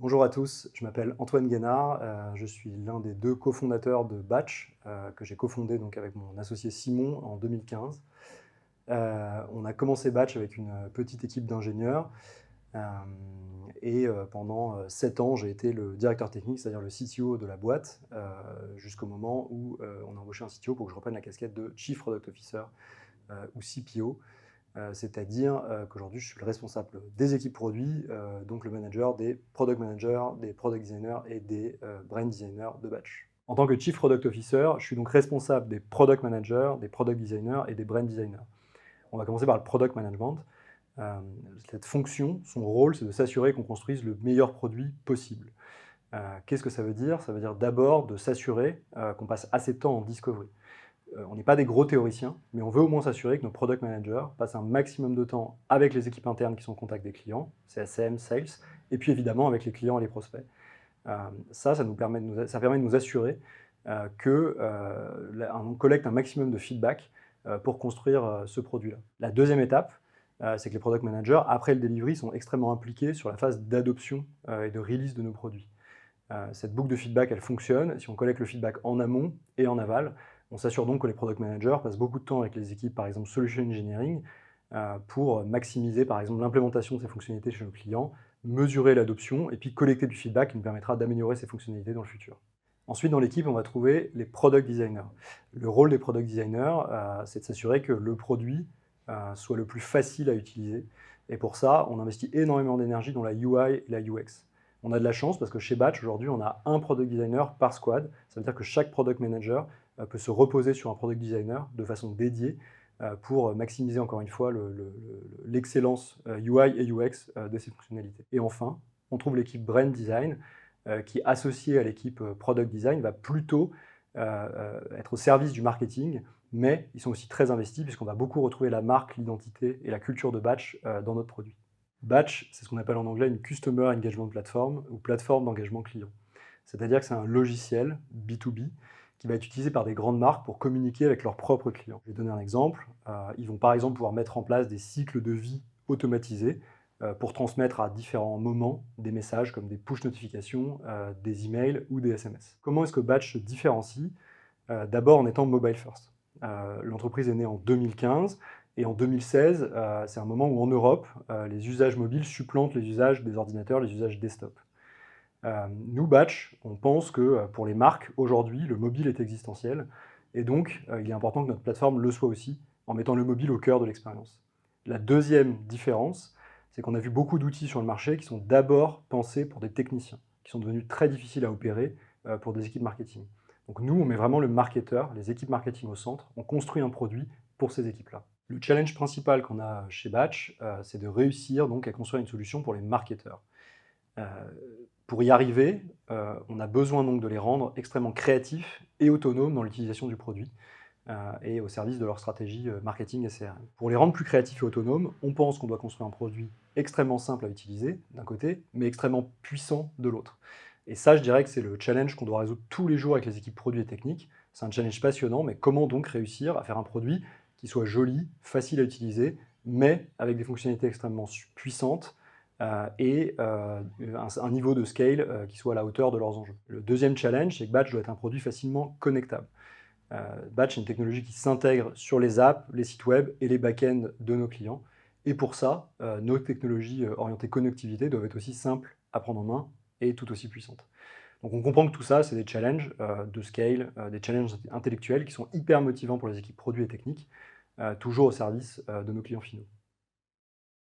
Bonjour à tous, je m'appelle Antoine Guénard, je suis l'un des deux cofondateurs de Batch, que j'ai cofondé donc avec mon associé Simon en 2015. On a commencé Batch avec une petite équipe d'ingénieurs euh, et pendant 7 ans, j'ai été le directeur technique, c'est-à-dire le CTO de la boîte, jusqu'au moment où on a embauché un CTO pour que je reprenne la casquette de Chief Product Officer ou CPO. C'est-à-dire qu'aujourd'hui, je suis le responsable des équipes produits, donc le manager des product managers, des product designers et des brand designers de Batch. En tant que Chief Product Officer, je suis donc responsable des product managers, des product designers et des brand designers. On va commencer par le product management. Euh, Cette fonction, son rôle, c'est de s'assurer qu'on construise le meilleur produit possible. Qu'est-ce que ça veut dire? Ça veut dire d'abord de s'assurer qu'on passe assez de temps en discovery. On n'est pas des gros théoriciens, mais on veut au moins s'assurer que nos product managers passent un maximum de temps avec les équipes internes qui sont en contact des clients, CSM, Sales, et puis évidemment avec les clients et les prospects. Ça permet de nous assurer qu'on collecte un maximum de feedback pour construire ce produit-là. La deuxième étape, c'est que les product managers, après le delivery, sont extrêmement impliqués sur la phase d'adoption et de release de nos produits. Cette boucle de feedback, elle fonctionne. Si on collecte le feedback en amont et en aval, on s'assure donc que les product managers passent beaucoup de temps avec les équipes, par exemple Solution Engineering, pour maximiser, par exemple, l'implémentation de ces fonctionnalités chez nos clients, mesurer l'adoption et puis collecter du feedback qui nous permettra d'améliorer ces fonctionnalités dans le futur. Ensuite, dans l'équipe, on va trouver les product designers. Le rôle des product designers, c'est de s'assurer que le produit soit le plus facile à utiliser. Et pour ça, on investit énormément d'énergie dans la UI et la UX. On a de la chance parce que chez Batch, aujourd'hui, on a un product designer par squad. Ça veut dire que chaque product manager peut se reposer sur un product designer de façon dédiée pour maximiser encore une fois l'excellence UI et UX de ces fonctionnalités. Et enfin, on trouve l'équipe Brand Design qui, associée à l'équipe Product Design, va plutôt être au service du marketing, mais ils sont aussi très investis puisqu'on va beaucoup retrouver la marque, l'identité et la culture de Batch dans notre produit. Batch, c'est ce qu'on appelle en anglais une Customer Engagement Platform ou plateforme d'engagement client. C'est-à-dire que c'est un logiciel B2B qui va être utilisé par des grandes marques pour communiquer avec leurs propres clients. Je vais donner un exemple. Ils vont par exemple pouvoir mettre en place des cycles de vie automatisés pour transmettre à différents moments des messages comme des push notifications, des emails ou des SMS. Comment est-ce que Batch se différencie? D'abord en étant mobile first. L'entreprise est née en 2015 et en 2016, c'est un moment où en Europe, les usages mobiles supplantent les usages des ordinateurs, les usages desktop. Nous, Batch, on pense que pour les marques, aujourd'hui, le mobile est existentiel et donc il est important que notre plateforme le soit aussi en mettant le mobile au cœur de l'expérience. La deuxième différence, c'est qu'on a vu beaucoup d'outils sur le marché qui sont d'abord pensés pour des techniciens, qui sont devenus très difficiles à opérer pour des équipes marketing. Donc nous, on met vraiment le marketeur, les équipes marketing au centre, on construit un produit pour ces équipes-là. Le challenge principal qu'on a chez Batch, c'est de réussir donc à construire une solution pour les marketeurs. Pour y arriver, on a besoin donc de les rendre extrêmement créatifs et autonomes dans l'utilisation du produit et au service de leur stratégie marketing et CRM. Pour les rendre plus créatifs et autonomes, on pense qu'on doit construire un produit extrêmement simple à utiliser d'un côté, mais extrêmement puissant de l'autre. Et ça, je dirais que c'est le challenge qu'on doit résoudre tous les jours avec les équipes produits et techniques. C'est un challenge passionnant, mais comment donc réussir à faire un produit qui soit joli, facile à utiliser, mais avec des fonctionnalités extrêmement puissantes et un niveau de scale qui soit à la hauteur de leurs enjeux. Le deuxième challenge, c'est que Batch doit être un produit facilement connectable. Batch est une technologie qui s'intègre sur les apps, les sites web et les back-ends de nos clients. Et pour ça, nos technologies orientées connectivité doivent être aussi simples à prendre en main et tout aussi puissantes. Donc on comprend que tout ça, c'est des challenges de scale, des challenges intellectuels qui sont hyper motivants pour les équipes produits et techniques, toujours au service de nos clients finaux.